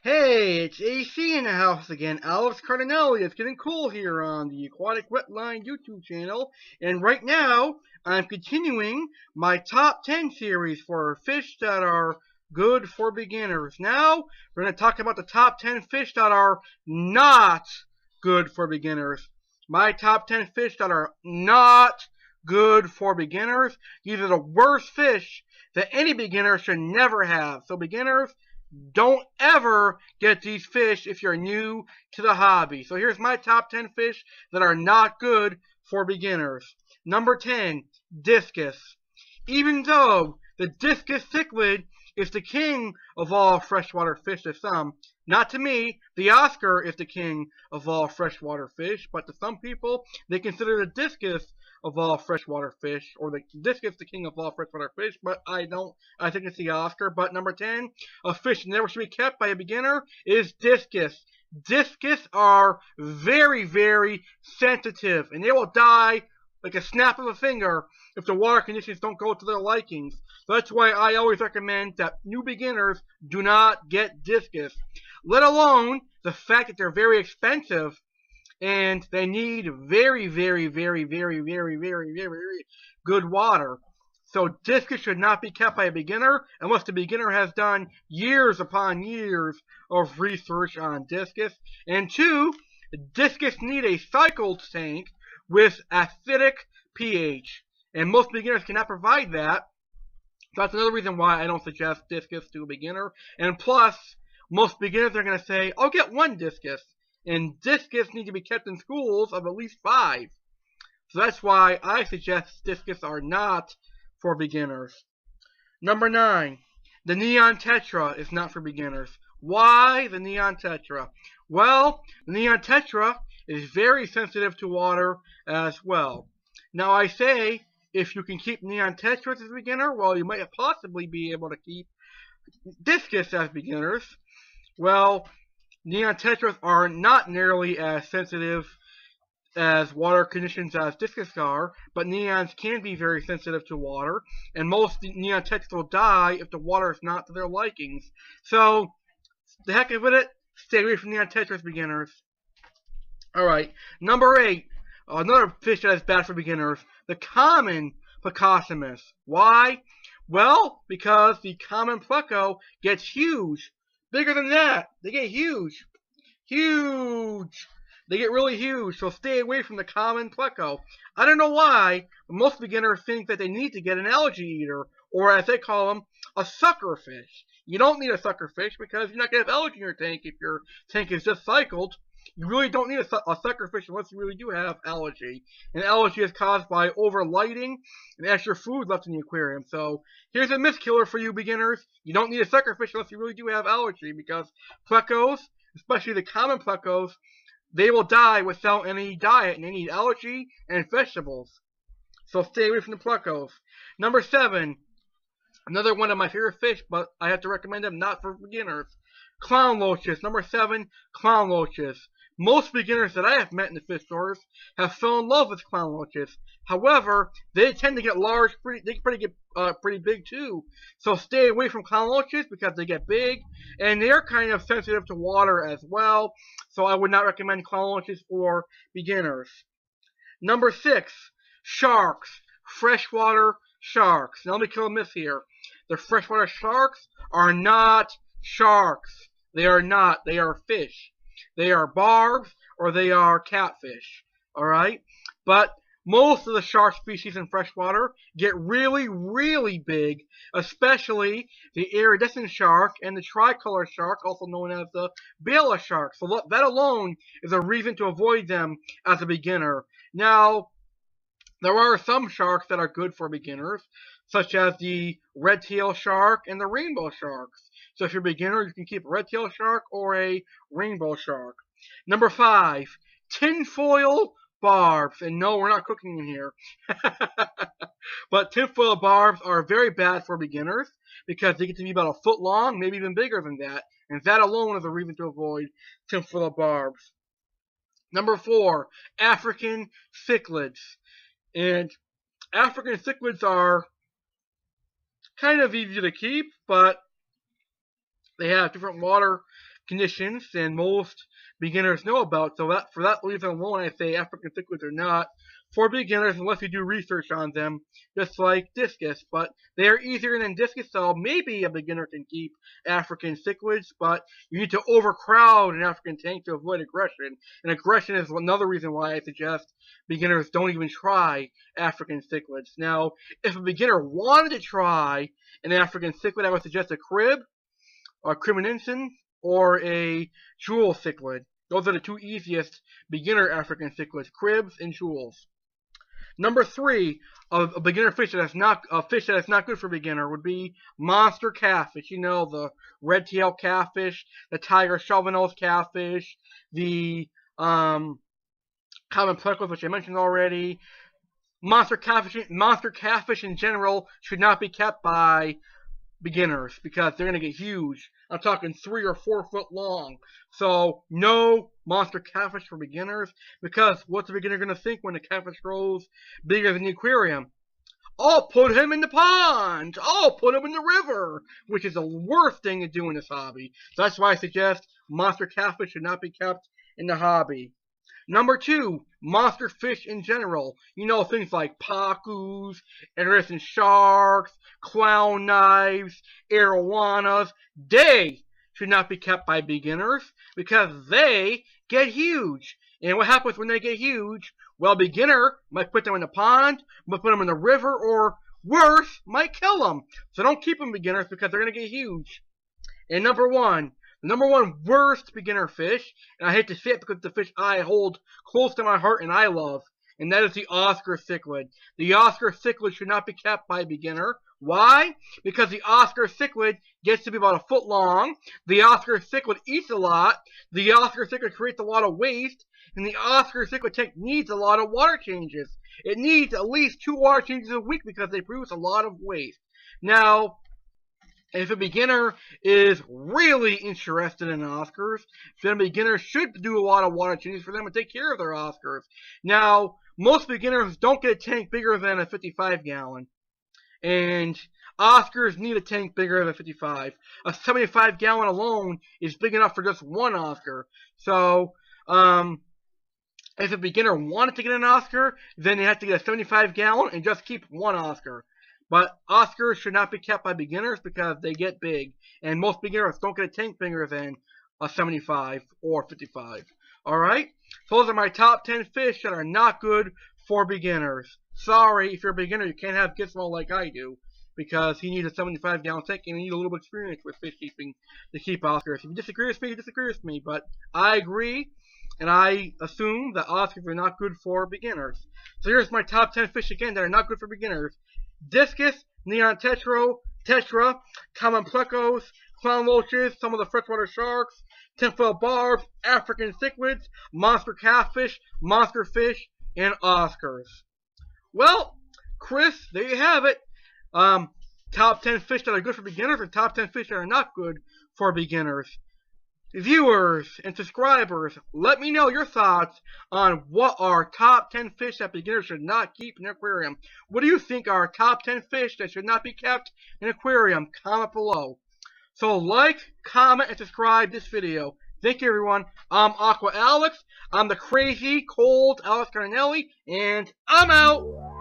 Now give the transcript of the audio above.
Hey, it's A.C. in the house again. Alex Cardinelli. It's getting cool here on the Aquatic Wetline YouTube channel. And right now, I'm continuing my top 10 series for fish that are good for beginners. Now, we're going to talk about the top 10 fish that are not good for beginners. My top 10 fish that are not good for beginners. These are the worst fish that any beginner should never have. So beginners, don't ever get these fish if you're new to the hobby. So here's my top 10 fish that are not good for beginners. Number 10, Discus. Even though the Discus cichlid is the king of all freshwater fish to some, not to me, the Oscar is the king of all freshwater fish, but to some people, they consider the Discus of all freshwater fish, or the Discus the king of all freshwater fish, but I don't. I think it's the Oscar. But number 10, a fish that never should be kept by a beginner is Discus. Discus are very, very sensitive, and they will die like a snap of a finger if the water conditions don't go to their likings. So that's why I always recommend that new beginners do not get Discus. Let alone the fact that they're very expensive and they need very, very, very, very, very, very, very good water. So Discus should not be kept by a beginner unless the beginner has done years upon years of research on Discus. And two, Discus need a cycled tank with acidic pH. And most beginners cannot provide that. So that's another reason why I don't suggest Discus to a beginner. And plus, most beginners are going to say, I'll get one Discus. And Discus need to be kept in schools of at least 5. So that's why I suggest Discus are not for beginners. Number 9, the Neon Tetra is not for beginners. Why the Neon Tetra? Well, the Neon Tetra is very sensitive to water as well. Now I say, if you can keep Neon Tetras as a beginner, well, you might possibly be able to keep Discus as beginners. Well, Neon Tetras are not nearly as sensitive as water conditions as Discus are, but Neons can be very sensitive to water, and most Neon Tetras will die if the water is not to their likings. So, the heck with it, stay away from Neon Tetras, beginners. Alright, number 8, another fish that is bad for beginners, the common Plecostomus. Why? Well, because the common Pleco gets huge. Bigger than that. They get huge. Huge. They get really huge, so stay away from the common Pleco. I don't know why, but most beginners think that they need to get an algae eater, or as they call them, a sucker fish. You don't need a sucker fish because you're not going to have algae in your tank if your tank is just cycled. You really don't need a sucker fish unless you really do have algae. And algae is caused by overlighting and extra food left in the aquarium. So here's a myth killer for you beginners. You don't need a sucker fish unless you really do have algae, because Plecos, especially the common Plecos, they will die without any diet, and they need algae and vegetables. So stay away from the Plecos. Number 7, another one of my favorite fish, but I have to recommend them not for beginners. Clown loaches. Number 7, clown loaches. Most beginners that I have met in the fish stores have fallen in love with clown loaches. However, they tend to get large, they can get pretty big too. So stay away from clown loaches because they get big, and they're kind of sensitive to water as well. So I would not recommend clown loaches for beginners. Number 6, sharks. Freshwater sharks. Now let me kill a myth here. The freshwater sharks are not sharks. They are not. They are fish. They are barbs or they are catfish. Alright? But most of the shark species in freshwater get really, really big, especially the iridescent shark and the tricolor shark, also known as the bala shark. So that alone is a reason to avoid them as a beginner. Now, there are some sharks that are good for beginners, such as the red-tailed shark and the rainbow sharks. So if you're a beginner, you can keep a red-tailed shark or a rainbow shark. Number 5, tinfoil barbs. And no, we're not cooking in here. But tinfoil barbs are very bad for beginners because they get to be about a foot long, maybe even bigger than that. And that alone is a reason to avoid tinfoil barbs. Number 4, African cichlids. And African cichlids are kind of easy to keep, but they have different water conditions than most beginners know about. So for that reason alone, I say African cichlids are not for beginners unless you do research on them, just like Discus. But they are easier than Discus, so maybe a beginner can keep African cichlids, but you need to overcrowd an African tank to avoid aggression. And aggression is another reason why I suggest beginners don't even try African cichlids. Now, if a beginner wanted to try an African cichlid, I would suggest a crib, a criminensis, or a jewel cichlid. Those are the two easiest beginner African cichlids, cribs and jewels. Number 3, a beginner fish that is not good for beginner would be monster catfish. You know, the red-tail catfish, the tiger shovel-nosed catfish, the common plecos, which I mentioned already. Monster catfish in general should not be kept by beginners because they're going to get huge. I'm talking 3 or 4 foot long. So no monster catfish for beginners, because what's the beginner going to think when the catfish grows bigger than the aquarium? I'll put him in the pond. I'll put him in the river, which is the worst thing to do in this hobby. So that's why I suggest monster catfish should not be kept in the hobby. Number 2, monster fish in general. You know, things like pacus, iridescent sharks, clown knives, arowanas. They should not be kept by beginners because they get huge. And what happens when they get huge? Well, beginner might put them in the pond, might put them in the river, or worse, might kill them. So don't keep them beginners because they're going to get huge. And number 1, the number 1 worst beginner fish, and I hate to say it because the fish I hold close to my heart and I love, and that is the Oscar cichlid. The Oscar cichlid should not be kept by a beginner. Why? Because the Oscar cichlid gets to be about a foot long. The Oscar cichlid eats a lot. The Oscar cichlid creates a lot of waste. And the Oscar cichlid tank needs a lot of water changes. It needs at least 2 water changes a week because they produce a lot of waste. Now, if a beginner is really interested in Oscars, then a beginner should do a lot of water changes for them and take care of their Oscars. Now, most beginners don't get a tank bigger than a 55-gallon. And Oscars need a tank bigger than 55. A 75-gallon alone is big enough for just one Oscar. So, if a beginner wanted to get an Oscar, then they have to get a 75-gallon and just keep one Oscar. But Oscars should not be kept by beginners because they get big. And most beginners don't get a tank bigger than a 75 or 55. Alright? So those are my top 10 fish that are not good for beginners. Sorry, if you're a beginner, you can't have Gizmo like I do. Because he needs a 75-gallon tank and you need a little bit of experience with fish keeping to keep Oscars. If you disagree with me, you disagree with me. But I agree, and I assume that Oscars are not good for beginners. So here's my top 10 fish again that are not good for beginners. Discus, neon tetra, common plecos, clown loaches, some of the freshwater sharks, tinfoil barf, African cichlids, monster catfish, monster fish, and Oscars. Well, Chris, there you have it. Top 10 fish that are good for beginners and top 10 fish that are not good for beginners. Viewers and subscribers, let me know your thoughts on what are top 10 fish that beginners should not keep in an aquarium. What do you think are top 10 fish that should not be kept in an aquarium? Comment below. So like, comment, and subscribe this video. Thank you, everyone. I'm Aqua Alex. I'm the crazy, cold Alex Cardinelli, and I'm out.